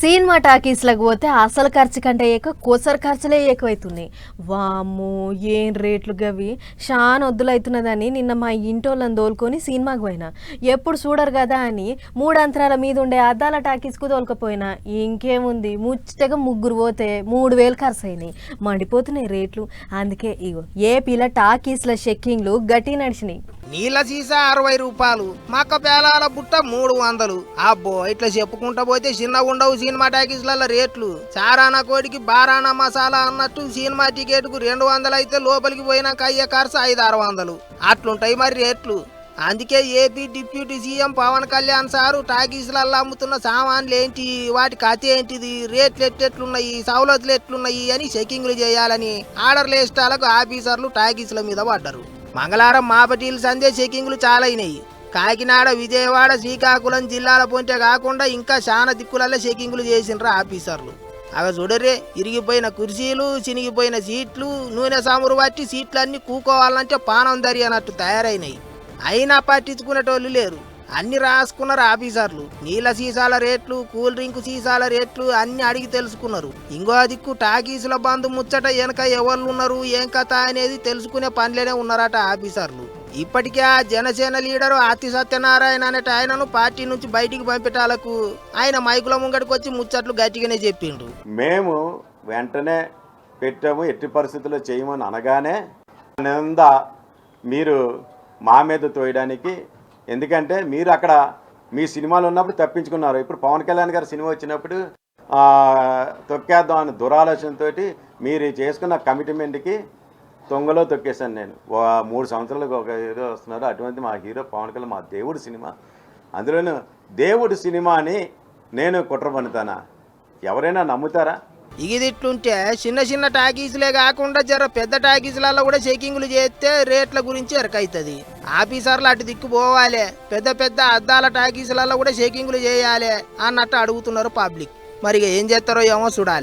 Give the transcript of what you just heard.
Cinema టాకీస్లకు పోతే అసలు ఖర్చు కంటే కోసరి ఖర్చులే ఎక్కువైతున్నాయి. వామ్మో ఏం రేట్లు గవి షాన్ వద్దులైతున్నదని నిన్న మా ఇంటోళ్ళని తోలుకొని సినిమాకి పోయినా. ఎప్పుడు చూడరు కదా అని 3 అంతరాల మీద ఉండే అద్దాల టాకీస్కు తోలుకపోయినా. ఇంకేముంది ముచ్చటగా ముగ్గురు పోతే 3000 ఖర్చు అయినాయి. మండిపోతున్నాయి రేట్లు. అందుకే ఇగో ఏపీల టాకీస్ల చెక్కింగ్లు గట్టి నడిచినాయి. నీళ్ళ సీసా 60 రూపాయలు, మక్క పేలాల బుట్ట 300. అబ్బో ఇట్లా చెప్పుకుంటా పోతే చిన్నగా ఉండవు సినిమా టాకీస్ల రేట్లు. చారానా కోడికి బారానా మసాలా అన్నట్టు సినిమా టికెట్ కు 200 అయితే లోపలికి పోయినాక అయ్యే ఖర్చు 500-600 అట్లుంటాయి మరి రేట్లు. అందుకే AP deputy CM Pawan Kalyan sir టాకీస్లలో అమ్ముతున్న సామాన్లు ఏంటి, వాటి కథ ఏంటిది, రేట్లు ఎట్లున్నాయి, సౌలతులు ఎట్లున్నాయి అని చెకింగ్లు చేయాలని ఆర్డర్లు వేస్తాలకు ఆఫీసర్లు టాకీస్ల మీద పడ్డారు. మంగళవారం మాపటీలు సందే చెకింగ్లు చాలా అయినాయి. కాకినాడ, విజయవాడ, శ్రీకాకుళం జిల్లాల పొంటే కాకుండా ఇంకా చాలా దిక్కులలో చెకింగ్లు చేసిండ్రు ఆఫీసర్లు. అవి చూడరే, ఇరిగిపోయిన కుర్చీలు, చినిగిపోయిన సీట్లు, నూనె సామురు పట్టి సీట్లన్నీ కూకోవాలంటే పానం దరి అన్నట్టు తయారైనాయి. అయినా పట్టించుకునేటోళ్ళు లేరు. అన్ని రాసుకున్నారు ఆఫీసర్లు. నీళ్ళ సీసాల రేట్లు, కూల్ డ్రింక్ సీసాల రేట్లు అన్ని అడిగి తెలుసుకున్నారు. ఇంకో దిక్కు టాకీసుల బంధు ముచ్చట వెనక ఎవరు ఉన్నారు, ఏం కథ అనేది తెలుసుకునే పనిలోనే ఉన్నారట ఆఫీసర్లు. ఇప్పటికే ఆ జనసేన లీడరు ఆతి సత్యనారాయణ అనేట ఆయనను పార్టీ నుంచి బయటికి పంపేటాలకు ఆయన మైకుల ముంగడికి వచ్చి ముచ్చట్లు గట్టిగానే చెప్పిండ్రు. మేము వెంటనే పెట్టాము, ఎట్టి పరిస్థితుల్లో చేయమని అనగానే నింద మీరు మా మీద తోయడానికి, ఎందుకంటే మీరు అక్కడ మీ సినిమాలు ఉన్నప్పుడు తప్పించుకున్నారు. ఇప్పుడు పవన్ కళ్యాణ్ గారి సినిమా వచ్చినప్పుడు తొక్కేద్దాం అనే దురాలోచనతో మీరు చేసుకున్న కమిట్మెంట్కి తొంగలో తొక్కేశాను నేను. 3 సంవత్సరాలకు ఒక హీరో వస్తున్నారు, అటువంటి మా హీరో పవన్ కళ్యాణ్, మా దేవుడి సినిమా. అందులోనూ దేవుడి సినిమాని నేను కుట్ర పన్నుతానా? ఎవరైనా నమ్ముతారా? ఇగిదిట్లుంటే చిన్న చిన్న టాకీసులే కాకుండా జర పెద్ద టాకీసులలో కూడా చెకింగ్లు చేస్తే రేట్ల గురించి ఎరకైతుంది. ఆఫీసర్లు అటు దిక్కు పోవాలి, పెద్ద పెద్ద అద్దాల టాకీసులలో కూడా చెకింగ్లు చేయాలి అన్నట్టు అడుగుతున్నారు పబ్లిక్. మరి ఏం చేస్తారో ఏమో చూడాలి.